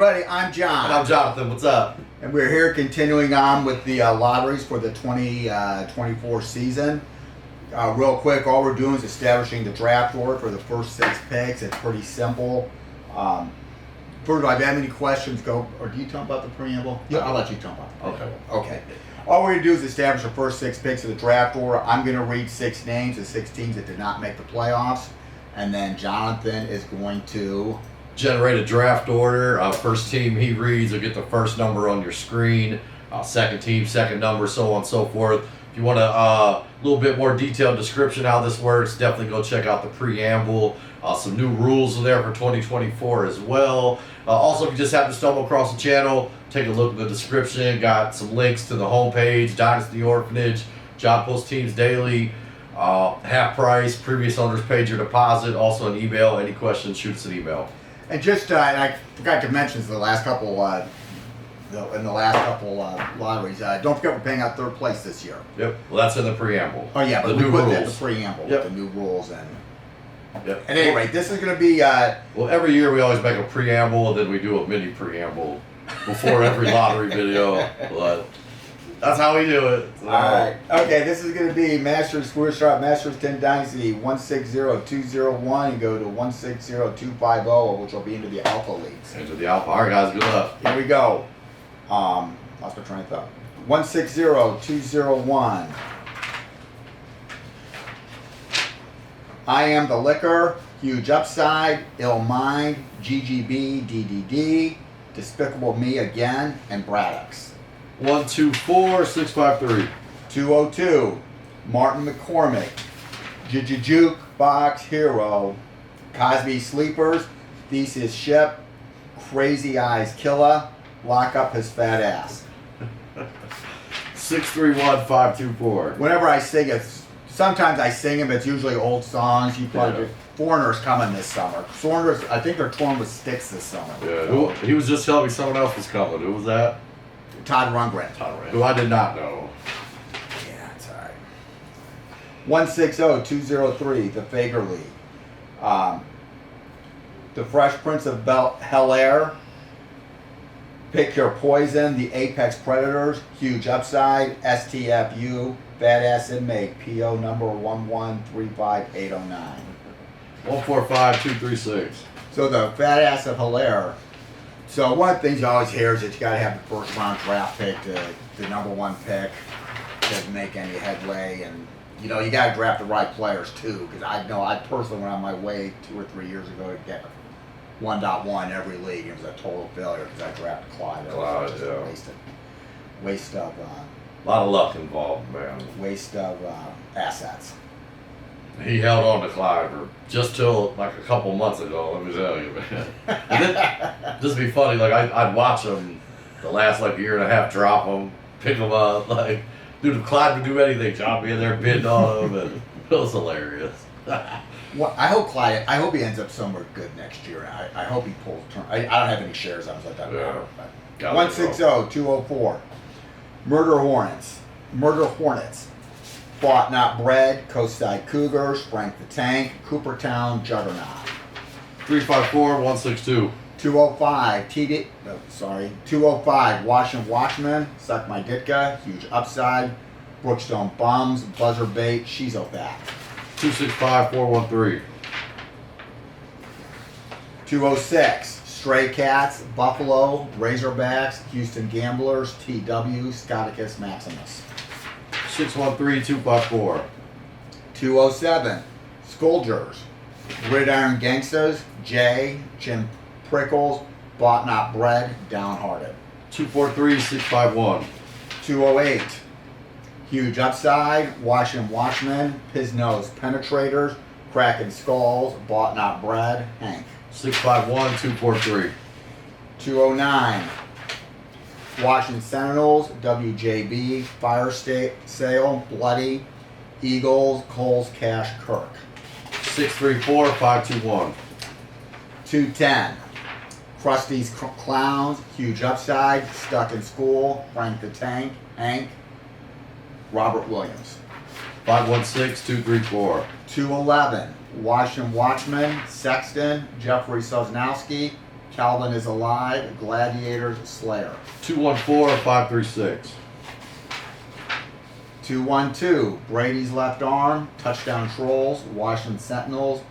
everybody, I'm John. And I'm Jonathan, what's up? And we're here continuing on with the lotteries for the 2024 season. Real quick, all we're doing is establishing the draft order for the first 6 picks. It's pretty simple. First of all, if you have any questions, or do you talk about the preamble? Yeah, I'll let you talk about the preamble. Okay. All we're going to do is establish the first 6 picks of the draft order. I'm going to read 6 names of 6 teams that did not make the playoffs. And then Jonathan is going to generate a draft order. First team he reads will get the first number on your screen. Second team, second number, so on and so forth. If you want a little bit more detailed description how this works, definitely go check out the preamble. Some new rules are there for 2024 as well. Also, if you just happen to stumble across the channel, take a look at the description. Got some links to the homepage, Dynasty Orphanage, John posts teams daily, half price, previous owners paid your deposit, also an email. Any questions, shoot us an email. And just, I forgot to mention the last couple, lotteries. Don't forget we're paying out 3rd place this year. Yep. Well, that's in the preamble. Oh yeah, but the we new put rules. that in the preamble with the new rules and. Yep. At any rate, this is going to be. Well, every year we always make a preamble, and then we do a mini preamble before every lottery video. But that's how we do it. So. All right. Okay, this is going to be Masters. We're start Masters 10 Dynasty 160201 and go to 160250, which will be into the Alpha leagues. Into the Alpha. All right, guys. Good luck. Here we go. Lost my train of thought. 160201. I Am the Liquor, Huge Upside, Ill Mind, GGB, DDD, Despicable Me Again, and Braddock's. 124653. 202, Martin McCormick, Juke Box Hero, Cosby Sleepers, Thesis Ship, Crazy Eyes Killer, Lock Up His Fat Ass. 631524. Whenever I sing it, sometimes I sing them, it's usually old songs. You probably Foreigner's coming this summer. Foreigners, I think they're touring with Styx this summer. Yeah, he was just telling me someone else was coming. Who was that? Todd Rundgren. Who I did not know. Yeah, it's all right. 160203, the Fager League. The Fresh Prince of Bel-Air, Pick Your Poison, the Apex Predators, Huge Upside, STFU, Fat Ass Inmate, PO number 1135809. 145236. So the Fat Ass of Hilaire. So one of the things you always hear is that you got to have the first round draft pick, the number 1 pick, to make any headway, and you got to draft the right players too. Because I know I personally went on my way 2 or 3 years ago to get 1.1 every league. It was a total failure because I drafted Clyde. It was just a waste of. A lot of luck involved, man. Waste of assets. He held on to Clyde for just till like a couple months ago, let me tell you, man. Just be funny, like I'd watch him the last like year and a half, drop him, pick him up, like, dude, if Clyde would do anything, John being there bidding on him, and it was hilarious. Well, I hope he ends up somewhere good next year. I hope he pulls turn. I don't have any shares on him, so it doesn't matter. 160204. Murder Hornets. Bought Not Bred, Coastside Cougars, Frank the Tank, Coopertown Juggernaut. 354162. 205 205 Washington Watchmen, Suck My Ditka, Huge Upside, Brookstone Bums, Buzzer Bait, Shizopath. 265413. 206 Stray Cats, Buffalo, Razorbacks, Houston Gamblers, TW, Scoticus Maximus. 613254. 207 Scourgers, Gridiron Gangsters, Jay, Jim Prickles, Bought Not Bred, Downhearted. 243651. 208 Huge Upside, Washington Watchmen, Piznose Penetrators, Cracking Skulls, Bought Not Bred, Hank. 651243. 209 Washington Sentinels, WJB, Fire Sale, Bloody, Eagles, Coles Cash, Kirk. 634521. 210 Krusty's Clowns, Huge Upside, Stuck in School, Frank the Tank, Hank, Robert Williams. 516234. 211 Washington Watchmen, Sexton, Jeffrey Sosnowski, Calvin is Alive, Gladiators, Slayer. 214-536. 212, Brady's Left Arm, Touchdown Trolls, Washington Sentinels,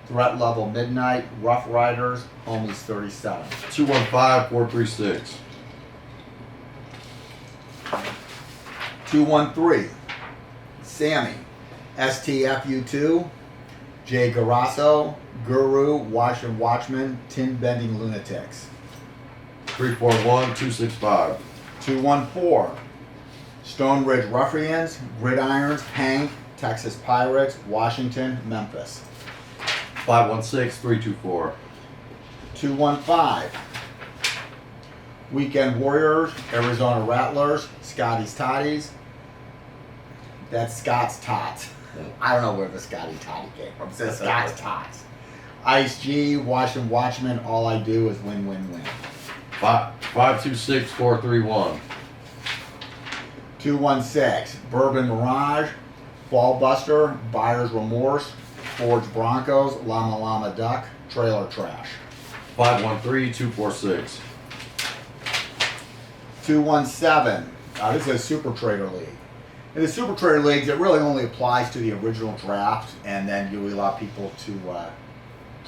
Threat Level Midnight, Rough Riders, Homies 37. 215-436. 213, Sammy, STFU2, Jay Garasso, Guru, Washington Watchmen, Tin Bending Lunatics. 341-265. 214, Stone Ridge Ruffians, Gridirons, Hank, Texas Pirates, Washington, Memphis. 516-324. 215, Weekend Warriors, Arizona Rattlers, Scotty's Toddies. That's Scott's Tots. I don't know where the Scotty Toddy came from. It says Scott's Tots. Ice G, Washington Watchmen, all I do is win, win, win. 526-431. 216, Bourbon Mirage, Ball Buster, Buyer's Remorse, Forge Broncos, Llama Llama Duck, Trailer Trash. 513-246. 217, this is a Super Trader League. In the Super Trader Leagues, it really only applies to the original draft, and then you allow people to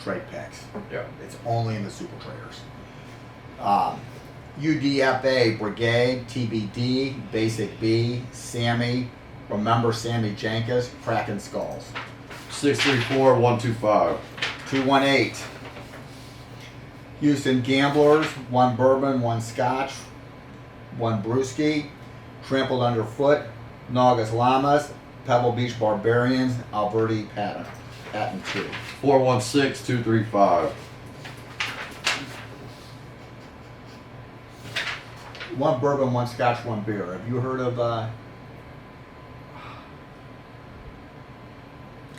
trade picks. Yeah. It's only in the Super Traders. UDFA, Brigade, TBD, Basic B, Sammy, Remember Sammy Jankus, Cracking Skulls. 634-125. 218, Houston Gamblers, 1 Bourbon, 1 Scotch, 1 Brewski, Trampled Underfoot, Naugus Llamas, Pebble Beach Barbarians, Alberti Patton 2. 416-235. 1 Bourbon, 1 Scotch, 1 beer. Have you heard of I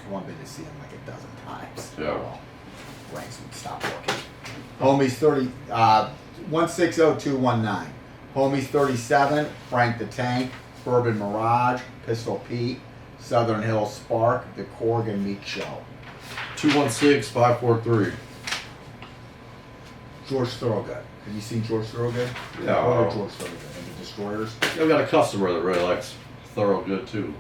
want been to see him like a dozen times. Yeah. Well, ranks would stop working. Homies 30, 160219. Homies 37, Frank the Tank, Bourbon Mirage, Pistol Pete, Southern Hills Spark, The Korg and Meek Show. 216-543. George Thorogood. Have you seen George Thorogood? Yeah. Or George Thorogood and the Destroyers. I've got a customer that really likes Thorogood too.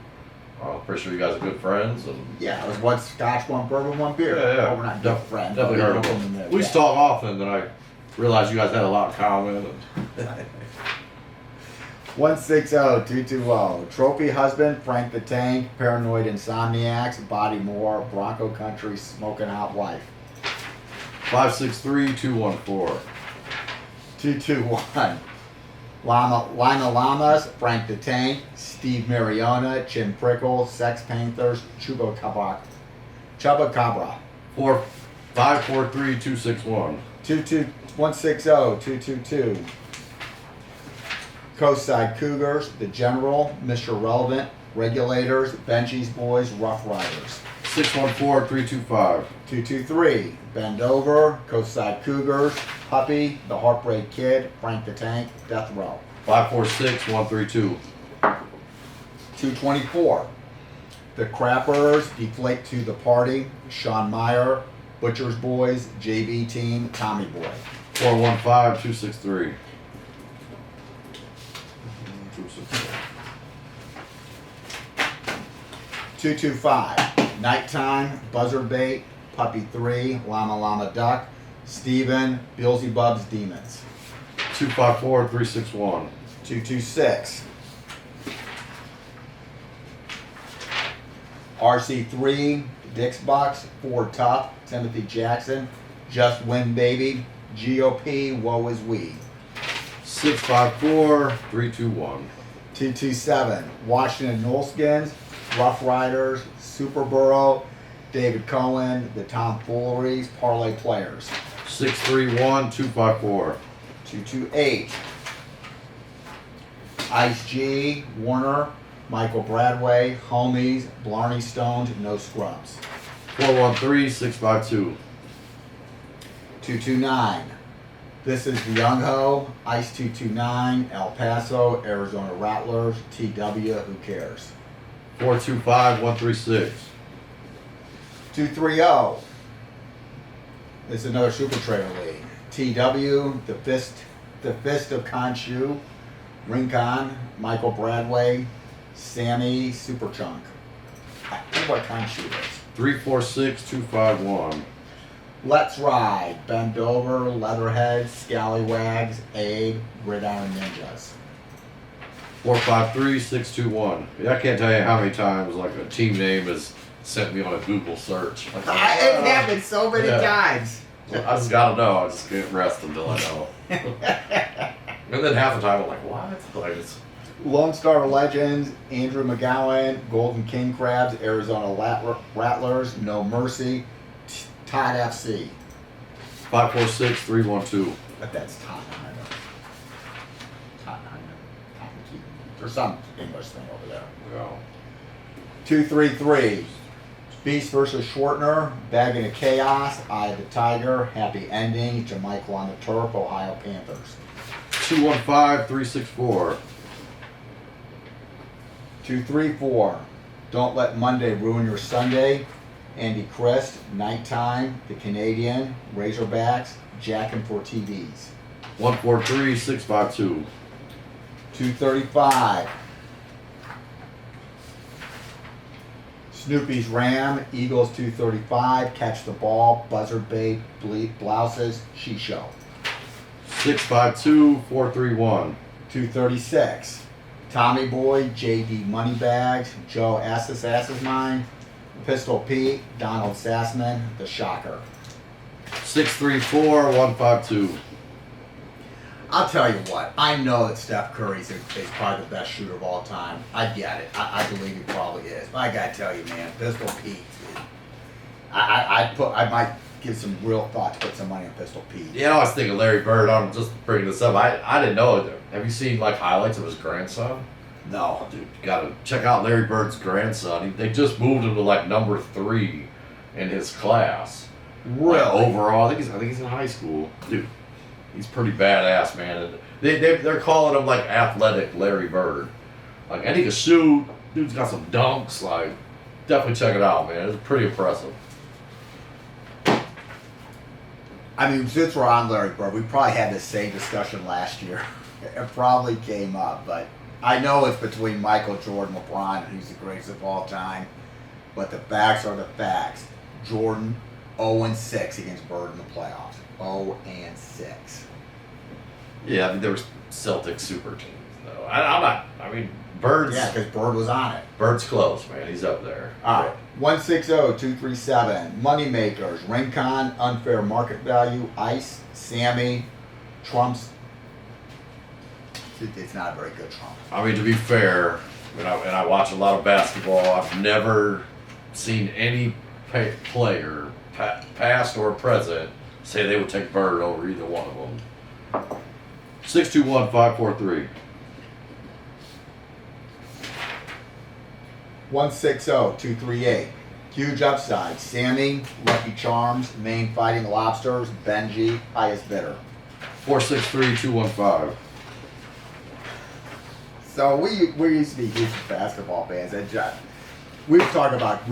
Pretty sure you guys are good friends. And Yeah, it was 1 Scotch, 1 Bourbon, 1 beer. Yeah. Well, we're not good friends. Definitely but heard of we them. know them. We used to talk often, then I realized you guys had a lot in common. And 160220. Trophy Husband, Frank the Tank, Paranoid Insomniacs, Body Moore, Bronco Country, Smoking Hot Wife. 563-214. 221. Lima Llamas, Frank the Tank, Steve Mariona, Chin Prickle, Sex Panthers, Chupacabra. 543-261. 160-222. Coastside Cougars, The General, Mr. Relevant, Regulators, Benchies Boys, Rough Riders. 614-325. 223, Bend Over, Coastside Cougars, Puppy, The Heartbreak Kid, Frank the Tank, Death Row. 546-132. 224, The Crappers, Deflate to the Party, Sean Meyer, Butcher's Boys, JV Team, Tommy Boy. 415-263. 225, Nighttime, Buzzard Bait, Puppy 3, Llama Llama Duck, Steven, Beelzebub's Demons. 254-361. 226, RC3, Dick's Bucks, Ford Tough, Timothy Jackson, Just Win Baby, GOP, Woe Is We. 654-321. 227, Washington Nullskins, Rough Riders, Superborough, David Cohen, The Tomfooleries, Parlay Players. 631-254. 228, Ice G, Warner, Michael Bradway, Homies, Blarney Stones, No Scrubs. 413-652. 229, This is the Young Ho, Ice 229, El Paso, Arizona Rattlers, TW, Who Cares? 425-136. 230, This is another Super Trader League. TW, the Fist of Khonshu, Rincon, Michael Bradway, Sammy Superchunk. I think what Khonshu is. 346251. Let's Ride, Bend Over, Leatherhead, Scallywags, Abe, Gridiron Ninjas. 453621. I can't tell you how many times like a team name has sent me on a Google search. Like, It happened so many times. I just gotta know. I just can't rest until I know. And then half the time I'm like, what? Like, it's, Lone Star Legends, Andrew McGowan, Golden King Crabs, Arizona Rattlers, No Mercy, Todd FC. 546312. But that's Tottenham. Tottenham. There's some English thing over there. Yeah. 233. Beast versus Schwartner, Bagging of Chaos, Eye of the Tiger, Happy Ending, Jamichael on the Turf, Ohio Panthers. 215364. 234. Don't Let Monday Ruin Your Sunday, Andy Christ, Nighttime, The Canadian, Razorbacks, Jackin' for TVs. 143652. 235. Snoopy's Ram, Eagles 235, Catch the Ball, Buzzard Bait, Blouses, She Show. 652431. 236. Tommy Boy, JD Moneybags, Joe Asses Mine, Pistol Pete, Donald Sassman, The Shocker. 634152. I'll tell you what, I know that Steph Curry is probably the best shooter of all time. I get it. I believe he probably is. But I gotta tell you, man, Pistol Pete, dude. I might give some real thought to put some money on Pistol Pete. Yeah, I was thinking Larry Bird. I'm just bringing this up. I didn't know it. Have you seen like highlights of his grandson? No. Oh, dude, you gotta check out Larry Bird's grandson. They just moved him to like number 3 in his class. Really? Like, overall, I think he's in high school. Dude, he's pretty badass, man. And they're calling him like athletic Larry Bird. Like, and he can shoot. Dude's got some dunks. Like, definitely check it out, man. It's pretty impressive. I mean, since we're on Larry Bird, we probably had the same discussion last year. It probably came up, but I know it's between Michael Jordan, LeBron, who's the greatest of all time. But the facts are the facts. Jordan 0-6 against Bird in the playoffs. 0-6. Yeah, I mean, there was Celtic super teams, though. I'm not. I mean, Bird's. Yeah, because Bird was on it. Bird's close, man. He's up there. All right. 160-237. Moneymakers. Rincon. Unfair Market Value. Ice. Sammy. Trump's. It's not a very good Trump. I mean, to be fair, and I watch a lot of basketball, I've never seen any player, past or present, say they would take Bird over either one of them. 621543. 160-238. Huge upside. Sammy, Lucky Charms, Maine Fighting Lobsters, Benji, highest bidder. 463215. So we used to be huge basketball fans. And we would talk about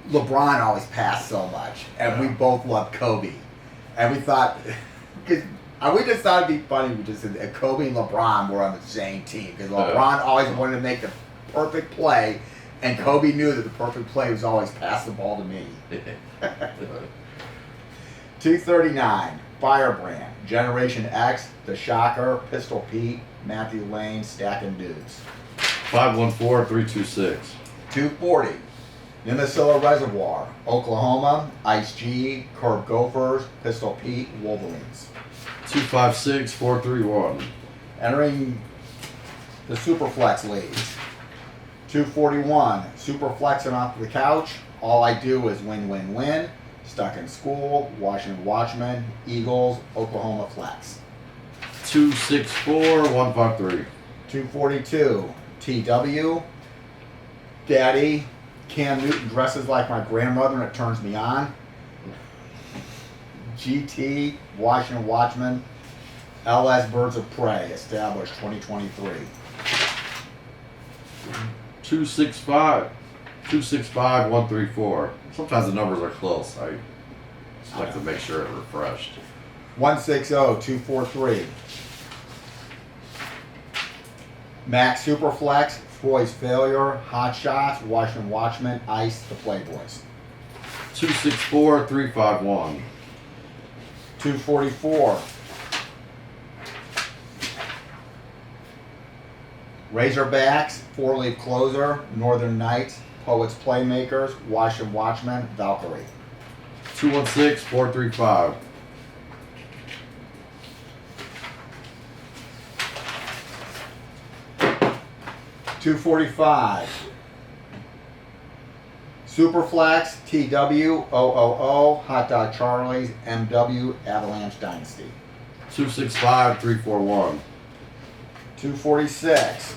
LeBron always passed so much, and we both loved Kobe, and we thought because we just thought it'd be funny. We just said Kobe and LeBron were on the same team because LeBron always wanted to make the perfect play, and Kobe knew that the perfect play was always pass the ball to me. 239. Firebrand, Generation X, The Shocker, Pistol Pete, Matthew Lane, Stacking Dudes. 514326. 240. Nimisila Reservoir, Oklahoma, Ice G, Curb Gophers, Pistol Pete, Wolverines. 256431. Entering the Superflex leagues. 241. Superflexing off the couch. All I do is win, win, win. Stuck in school, Washington Watchmen, Eagles, Oklahoma Flex. 264153. 242. TW. Daddy. Cam Newton dresses like my grandmother and it turns me on. GT. Washington Watchmen. LS Birds of Prey. Established 2023. 265134. Sometimes the numbers are close. I just like to make sure it refreshed. 160243. Max Superflex, Troy's Failure, Hot Shots, Washington Watchmen, Ice, the Playboys. 264351. 244. Razorbacks, Four Leaf Closer, Northern Knights, Poets Playmakers, Washington Watchmen, Valkyrie. 216435. 245. Superflex, TW, OOO, Hot Dog Charlie's, MW, Avalanche Dynasty. 265341. 246.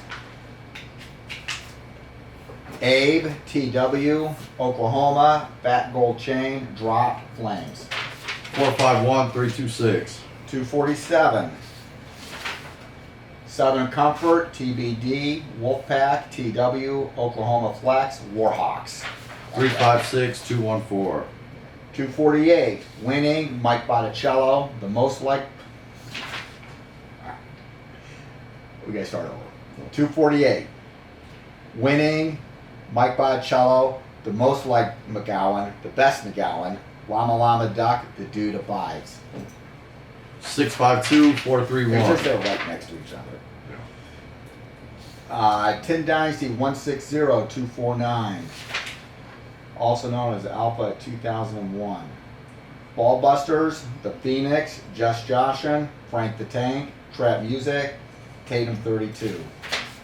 Abe, TW, Oklahoma, Fat Gold Chain, Drop, Flames. 451326. 247. Southern Comfort, TBD, Wolfpack, TW, Oklahoma Flex, Warhawks. 356214. 248. Winning, Mike Botticello, the most like. We gotta start over. 248. Winning, Mike Botticello, the most like McGowan, the best McGowan, Llama Llama Duck, the dude abides. 652431. It's just they're right next to each other. 10 Dynasty 160249. Also known as Alpha 2001. Ballbusters, The Phoenix, Just Joshin, Frank the Tank, Trap Music, Tatum 32.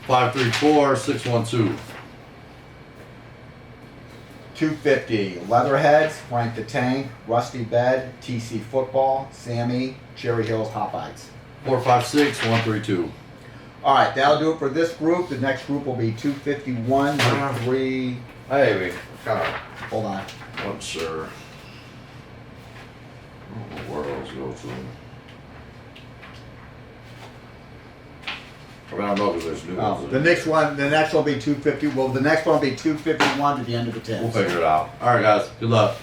534612. 250. Leatherheads, Frank the Tank, Rusty Bed, TC Football, Sammy, Cherry Hills Hopites. 456132. All right, that'll do it for this group. The next group will be 251 with 3. Hey, we kind of Hold on. wasn't sure. I don't know where else go to. I mean, I know because there's new Oh, ones. the next one will be 250. Well, the next one will be 251 to the end of the 10. We'll figure it out. All right, guys. Good luck.